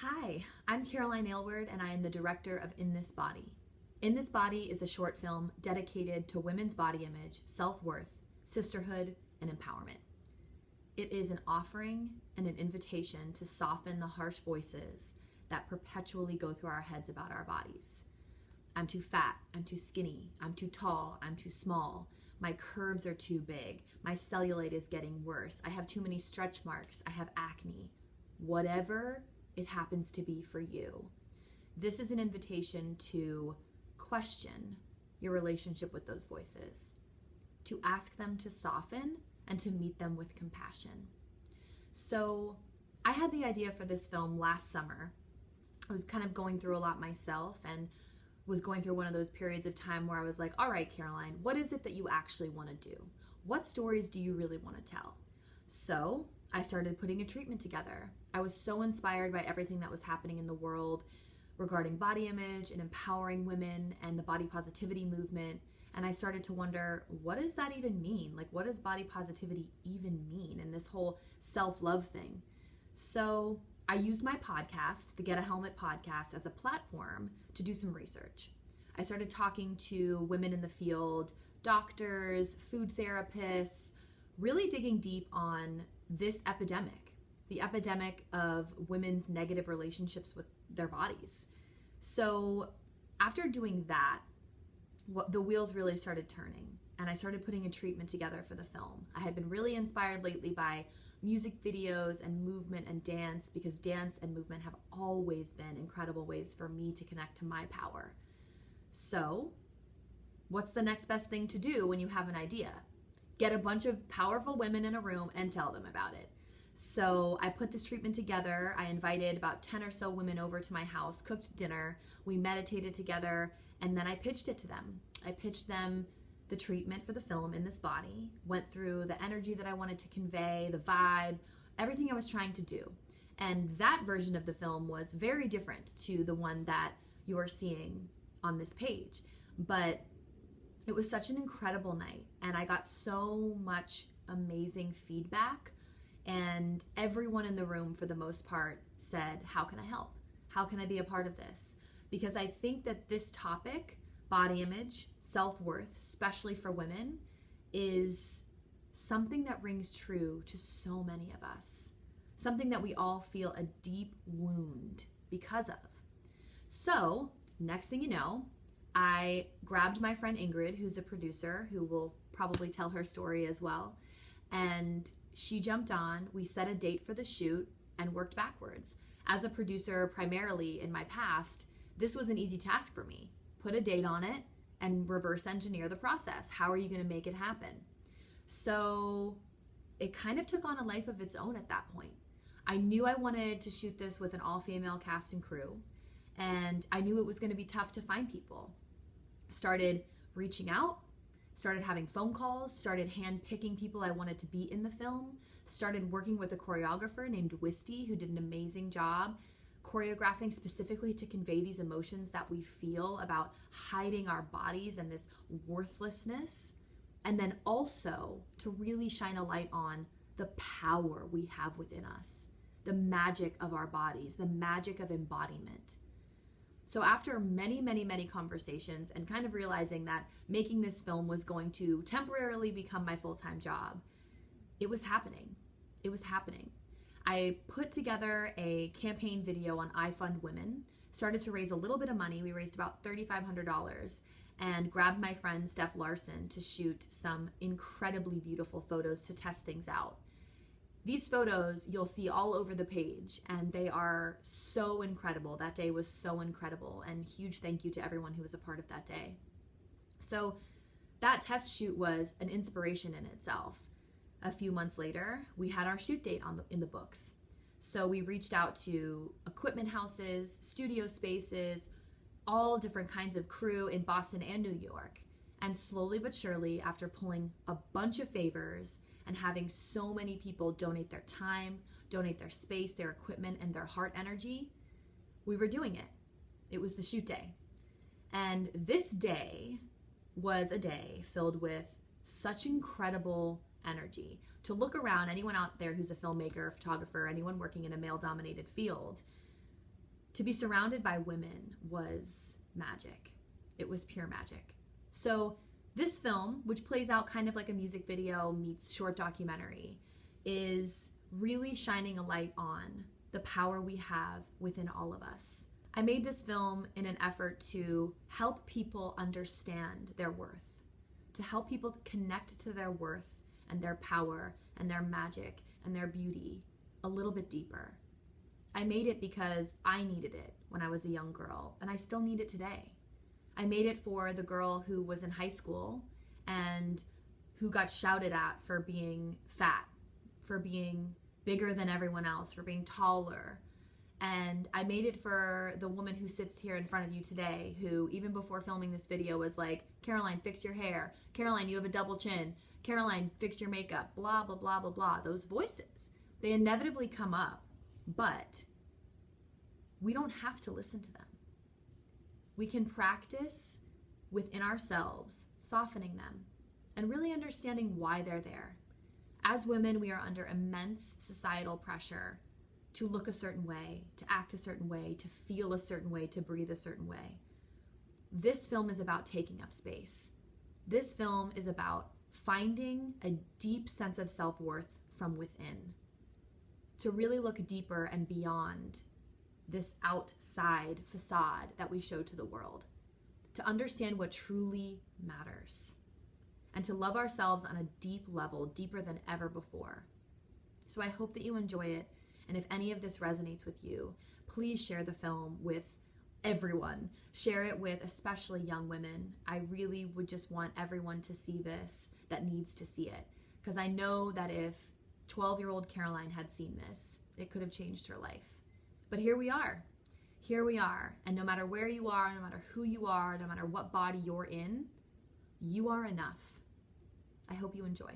Hi, I'm Caroline Aylward, and I am the director of In This Body. In This Body is a short film dedicated to women's body image, self-worth, sisterhood, and empowerment. It is an offering and an invitation to soften the harsh voices that perpetually go through our heads about our bodies. I'm too fat, I'm too skinny, I'm too tall, I'm too small, my curves are too big, my cellulite is getting worse, I have too many stretch marks, I have acne. Whatever it happens to be for you. This is an invitation to question your relationship with those voices, to ask them to soften and to meet them with compassion. So I had the idea for this film last summer. I was kind of going through a lot myself and was going through one of those periods of time where I was like, all right, Caroline, what is it that you actually want to do? What stories do you really want to tell? So I started putting a treatment together. I was so inspired by everything that was happening in the world regarding body image and empowering women and the body positivity movement. And I started to wonder, what does that even mean? Like, what does body positivity even mean? And this whole self-love thing. So I used my podcast, the Get a Helmet podcast, as a platform to do some research. I started talking to women in the field, doctors, food therapists, really digging deep on this epidemic, the epidemic of women's negative relationships with their bodies. So after doing that, the wheels really started turning, and I started putting a treatment together for the film. I had been really inspired lately by music videos and movement and dance, because dance and movement have always been incredible ways for me to connect to my power. So what's the next best thing to do when you have an idea? Get a bunch of powerful women in a room and tell them about it. So I put this treatment together. I invited about 10 or so women over to my house, cooked dinner, we meditated together, and then I pitched it to them. I pitched them the treatment for the film In This Body, went through the energy that I wanted to convey, the vibe, everything I was trying to do. And that version of the film was very different to the one that you are seeing on this page. But it was such an incredible night, and I got so much amazing feedback, and everyone in the room, for the most part, said, how can I help? How can I be a part of this? Because I think that this topic, body image, self-worth, especially for women, is something that rings true to so many of us, something that we all feel a deep wound because of. So next thing you know, I grabbed my friend Ingrid, who's a producer, who will probably tell her story as well, and she jumped on. We set a date for the shoot and worked backwards. As a producer, primarily in my past, this was an easy task for me. Put a date on it and reverse engineer the process. How are you going to make it happen? So it kind of took on a life of its own at that point. I knew I wanted to shoot this with an all-female cast and crew, and I knew it was going to be tough to find people. Started reaching out, started having phone calls, started hand-picking people I wanted to be in the film, started working with a choreographer named Wisty, who did an amazing job choreographing specifically to convey these emotions that we feel about hiding our bodies and this worthlessness, and then also to really shine a light on the power we have within us, the magic of our bodies, the magic of embodiment. So after many, many, many conversations and kind of realizing that making this film was going to temporarily become my full-time job, it was happening. It was happening. I put together a campaign video on I Fund Women, started to raise a little bit of money. We raised about $3,500, and grabbed my friend Steph Larson to shoot some incredibly beautiful photos to test things out. These photos you'll see all over the page, and they are so incredible. That day was so incredible, and huge thank you to everyone who was a part of that day. So that test shoot was an inspiration in itself. A few months later, we had our shoot date in the books. So we reached out to equipment houses, studio spaces, all different kinds of crew in Boston and New York. And slowly but surely, after pulling a bunch of favors and having so many people donate their time, donate their space, their equipment, and their heart energy, we were doing it. It was the shoot day. And this day was a day filled with such incredible energy. To look around, anyone out there who's a filmmaker, photographer, anyone working in a male-dominated field, To be surrounded by women was magic. It was pure magic. So this film, which plays out kind of like a music video meets short documentary, is really shining a light on the power we have within all of us. I made this film in an effort to help people understand their worth, to help people connect to their worth and their power and their magic and their beauty a little bit deeper. I made it because I needed it when I was a young girl, and I still need it today. I made it for the girl who was in high school and who got shouted at for being fat, for being bigger than everyone else, for being taller. And I made it for the woman who sits here in front of you today, who even before filming this video was like, Caroline, fix your hair. Caroline, you have a double chin. Caroline, fix your makeup. Blah, blah, blah, blah, blah. Those voices, they inevitably come up, but we don't have to listen to them. We can practice within ourselves, softening them and really understanding why they're there. As women, we are under immense societal pressure to look a certain way, to act a certain way, to feel a certain way, to breathe a certain way. This film is about taking up space. This film is about finding a deep sense of self-worth from within, to really look deeper and beyond this outside facade that we show to the world, to understand what truly matters, and to love ourselves on a deep level, deeper than ever before. So I hope that you enjoy it. And if any of this resonates with you, please share the film with everyone. Share it with especially young women. I really would just want everyone to see this that needs to see it. Because I know that if 12-year-old Caroline had seen this, it could have changed her life. But here we are. Here we are. And no matter where you are, no matter who you are, no matter what body you're in, you are enough. I hope you enjoy.